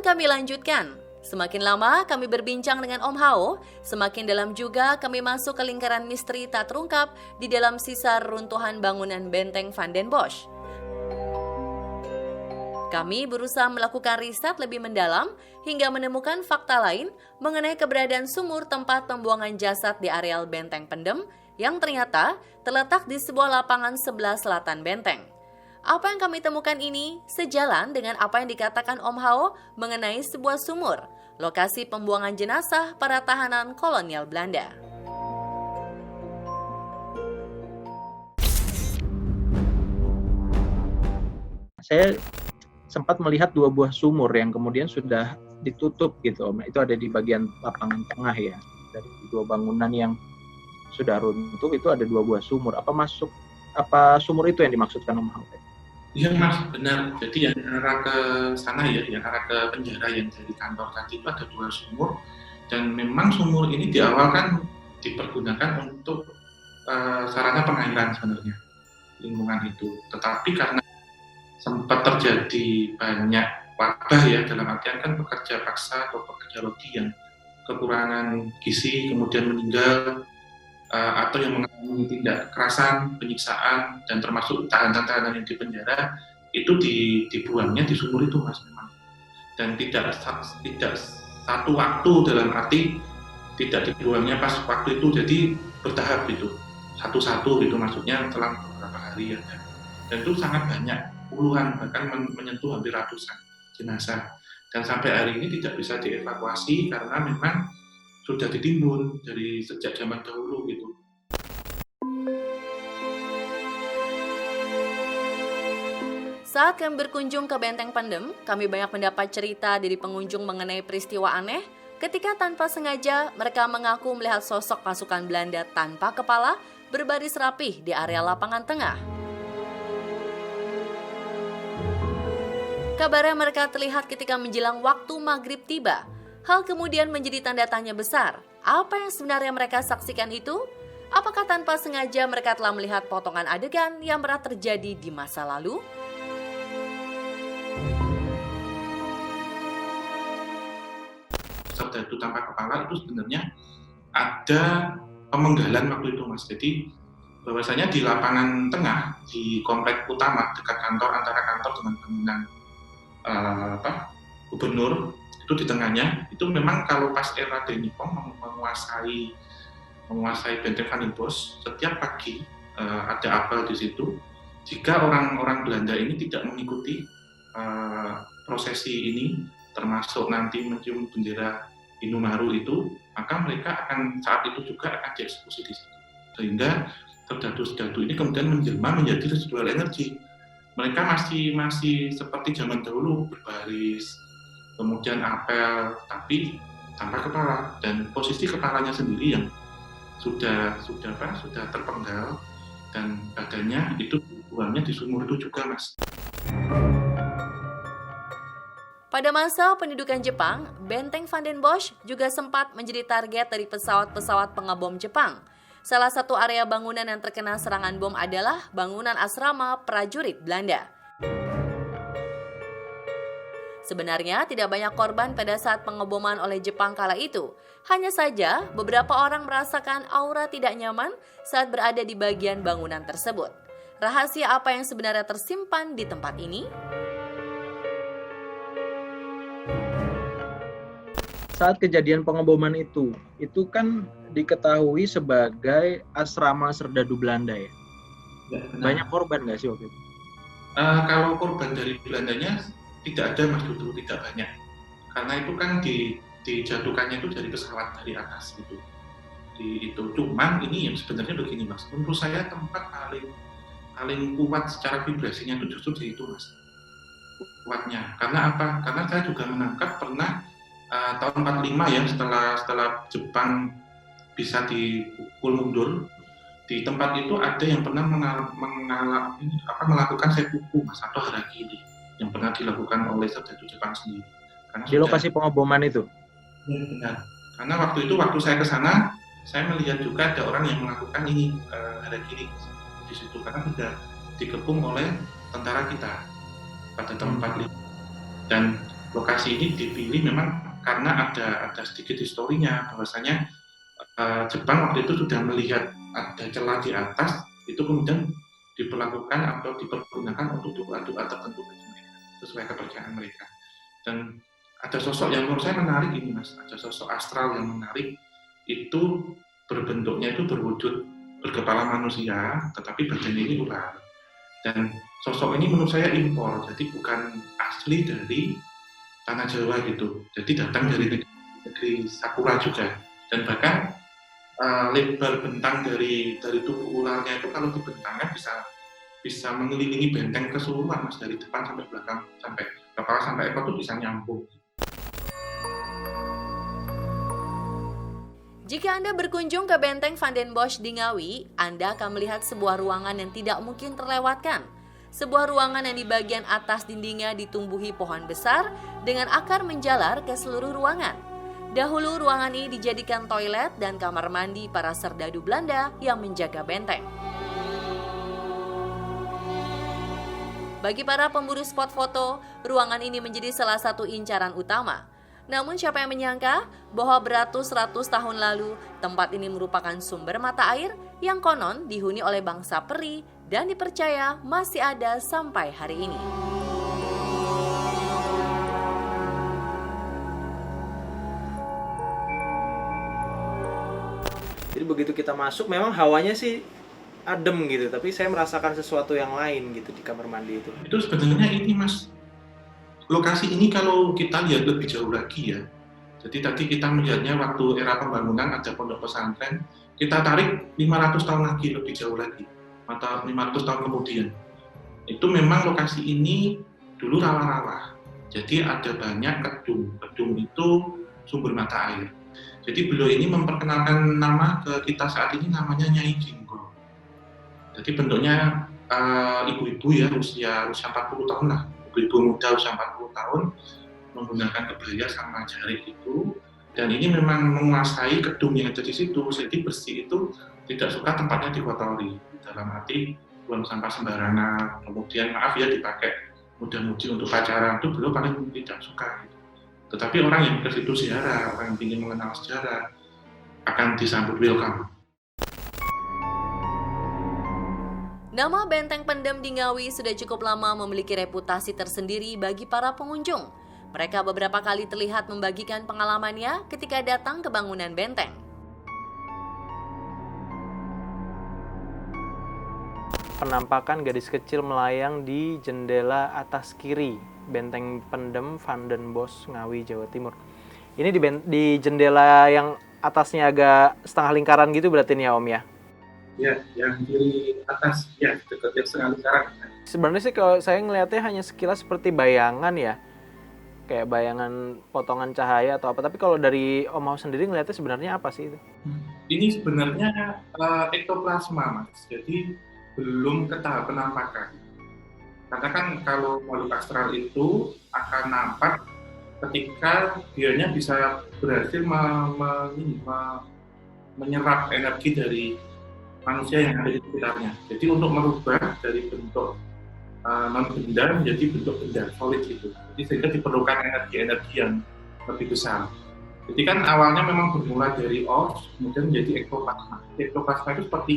kami lanjutkan. Semakin lama kami berbincang dengan Om Hao, semakin dalam juga kami masuk ke lingkaran misteri tak terungkap di dalam sisa runtuhan bangunan benteng Van den Bosch. Kami berusaha melakukan riset lebih mendalam hingga menemukan fakta lain mengenai keberadaan sumur tempat pembuangan jasad di areal benteng Pendem yang ternyata terletak di sebuah lapangan sebelah selatan benteng. Apa yang kami temukan ini sejalan dengan apa yang dikatakan Om Hao mengenai sebuah sumur, lokasi pembuangan jenazah para tahanan kolonial Belanda. Saya sempat melihat 2 buah sumur yang kemudian sudah ditutup gitu, Om. Itu ada di bagian lapangan tengah ya. Dari 2 bangunan yang sudah runtuh itu ada 2 buah sumur. Apa sumur itu yang dimaksudkan Om Hao? Iya Mas, benar. Jadi yang arah ke sana ya, yang arah ke penjara yang dari kantor tadi itu ada 2 sumur. Dan memang sumur ini di awal kan dipergunakan untuk sarana pengairan sebenarnya, lingkungan itu. Tetapi karena sempat terjadi banyak wabah ya, dalam artian kan pekerja paksa atau pekerja logi yang kekurangan gizi kemudian meninggal, atau yang mengalami tindak kekerasan, penyiksaan, dan termasuk tahanan-tahanan yang di penjara itu dibuangnya di sumur itu Mas memang. Dan tidak satu waktu, dalam arti tidak dibuangnya pas waktu itu, jadi bertahap gitu, satu-satu gitu, maksudnya selang beberapa hari ya. Dan itu sangat banyak, puluhan, bahkan menyentuh hampir ratusan jenazah. Dan sampai hari ini tidak bisa dievakuasi karena memang sudah ditimbun dari sejak zaman dahulu gitu. Saat kami berkunjung ke Benteng Pendem, kami banyak mendapat cerita dari pengunjung mengenai peristiwa aneh ketika tanpa sengaja mereka mengaku melihat sosok pasukan Belanda tanpa kepala berbaris rapih di area lapangan tengah. Kabarnya mereka terlihat ketika menjelang waktu maghrib tiba. Hal kemudian menjadi tanda tanya besar. Apa yang sebenarnya mereka saksikan itu? Apakah tanpa sengaja mereka telah melihat potongan adegan yang pernah terjadi di masa lalu? Sabda itu tanpa kepala itu sebenarnya ada pemenggalan waktu itu Mas. Jadi bahwasanya di lapangan tengah, di komplek utama dekat kantor, antara kantor dengan bangunan gubernur, itu di tengahnya, itu memang kalau pas era Deng Nipong menguasai benteng Van den Bosch, setiap pagi ada apel di situ. Jika orang-orang Belanda ini tidak mengikuti prosesi ini, termasuk nanti mencium bendera Indomaru itu, maka mereka akan saat itu juga akan dieksekusi di situ. Sehingga serdadu-serdadu ini kemudian menjelma menjadi residual energi. Mereka masih seperti zaman dahulu, berbaris, kemudian apel, tapi tanpa kepala, dan posisi kepalanya sendiri yang sudah terpenggal, dan badannya itu buangnya di sumur itu juga Mas. Pada masa pendudukan Jepang, Benteng Van den Bosch juga sempat menjadi target dari pesawat-pesawat pengebom Jepang. Salah satu area bangunan yang terkena serangan bom adalah bangunan asrama prajurit Belanda. Sebenarnya tidak banyak korban pada saat pengeboman oleh Jepang kala itu. Hanya saja beberapa orang merasakan aura tidak nyaman saat berada di bagian bangunan tersebut. Rahasia apa yang sebenarnya tersimpan di tempat ini? Saat kejadian pengeboman itu kan diketahui sebagai asrama serdadu Belanda ya? Ya, banyak korban nggak sih waktu itu? Kalau korban dari Belandanya tidak ada Mas Dudu, tidak banyak. Karena itu kan dijatuhkannya itu dari pesawat dari atas gitu. Itu cuman ini yang sebenarnya begini Mas, menurut saya tempat paling kuat secara vibrasinya itu justru di itu Mas, kuatnya. Karena apa? Karena saya juga menangkap pernah tahun 45 ya, setelah Jepang bisa dipukul mundur, di tempat itu ada yang pernah melakukan seppuku Mas, atau harakiri yang pernah dilakukan oleh serdadu Jepang sendiri. Karena di lokasi pengeboman itu? Ya, benar. Karena waktu saya ke sana, saya melihat juga ada orang yang melakukan ini harakiri di situ, karena sudah dikepung oleh tentara kita pada tahun 45. Dan lokasi ini dipilih memang karena ada sedikit historinya, bahwasanya Jepang waktu itu sudah melihat ada celah di atas, itu kemudian diperlakukan atau dipergunakan untuk doa-doa tertentu sesuai kepercayaan mereka. Dan ada sosok yang menurut saya menarik ini Mas, ada sosok astral yang menarik, itu berbentuknya itu berwujud berkepala manusia, tetapi badannya ini ular. Dan sosok ini menurut saya impor, jadi bukan asli dari tanah Jawa gitu. Jadi datang dari negeri Sakura juga. Dan bahkan lebar bentang dari tubuh ularnya itu kalau dibentangkan bisa mengelilingi benteng keseluruhan Mas, dari depan sampai belakang, sampai kepala sampai ekor itu bisa nyambung. Jika Anda berkunjung ke Benteng Van den Bosch di Ngawi, Anda akan melihat sebuah ruangan yang tidak mungkin terlewatkan. Sebuah ruangan yang di bagian atas dindingnya ditumbuhi pohon besar dengan akar menjalar ke seluruh ruangan. Dahulu ruangan ini dijadikan toilet dan kamar mandi para serdadu Belanda yang menjaga benteng. Bagi para pemburu spot foto, ruangan ini menjadi salah satu incaran utama. Namun siapa yang menyangka bahwa beratus-ratus tahun lalu tempat ini merupakan sumber mata air yang konon dihuni oleh bangsa peri dan dipercaya masih ada sampai hari ini. Jadi begitu kita masuk memang hawanya sih adem gitu, tapi saya merasakan sesuatu yang lain gitu di kamar mandi itu. Itu sebenarnya ini Mas, lokasi ini kalau kita lihat lebih jauh lagi ya, jadi tadi kita melihatnya waktu era pembangunan ada pondok pesantren, kita tarik 500 tahun lagi, lebih jauh lagi, atau 500 tahun kemudian. Itu memang lokasi ini dulu rawa-rawa, jadi ada banyak kedung itu sumber mata air. Jadi beliau ini memperkenalkan nama ke kita saat ini, namanya Nyai Jinggo. Jadi bentuknya ibu-ibu ya, usia 40 tahun lah, ibu muda usia 40 tahun menggunakan kebaya sama jarik itu, dan ini memang menguasai gedung yang ada di situ. Jadi bersih itu tidak suka tempatnya dikotori, dalam arti buang sampah sembarangan, kemudian maaf ya dipakai mudah-mudi untuk pacaran, itu beliau paling tidak suka gitu. Tetapi orang yang ke situ ziarah, orang yang ingin mengenal sejarah akan disambut welcome. Nama Benteng Pendem di Ngawi sudah cukup lama memiliki reputasi tersendiri bagi para pengunjung. Mereka beberapa kali terlihat membagikan pengalamannya ketika datang ke bangunan benteng. Penampakan gadis kecil melayang di jendela atas kiri Benteng Pendem Van den Bosch, Ngawi, Jawa Timur. Ini di jendela yang atasnya agak setengah lingkaran gitu berarti nih ya Om ya? Ya, yang di atas, ya dekat yang setengah lingkaran. Sebenarnya sih kalau saya ngelihatnya hanya sekilas seperti bayangan ya, kayak bayangan potongan cahaya atau apa. Tapi kalau dari Om Mau sendiri ngelihatnya sebenarnya apa sih itu? Ini sebenarnya ektoplasma Mas, jadi belum ke tahap penampakan. Karena kan kalau makhluk astral itu akan nampak ketika dianya bisa berhasil menyerap energi dari manusia yang ada di sekitarnya. Jadi untuk merubah dari bentuk non-benda menjadi bentuk benda solid itu. Jadi sehingga diperlukan energi yang lebih besar. Jadi kan awalnya memang bermula dari os, kemudian menjadi ektoplasma. Ektoplasma itu seperti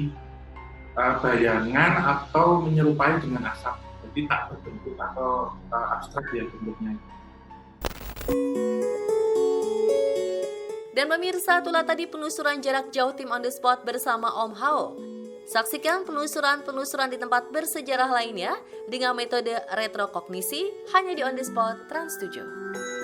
bayangan atau menyerupai dengan asap. Jadi tak berbentuk atau abstrak ya bentuknya. Dan pemirsa, itulah tadi penelusuran jarak jauh tim on the spot bersama Om Hao. Saksikan penelusuran di tempat bersejarah lainnya dengan metode retrokognisi hanya di On The Spot Trans 7.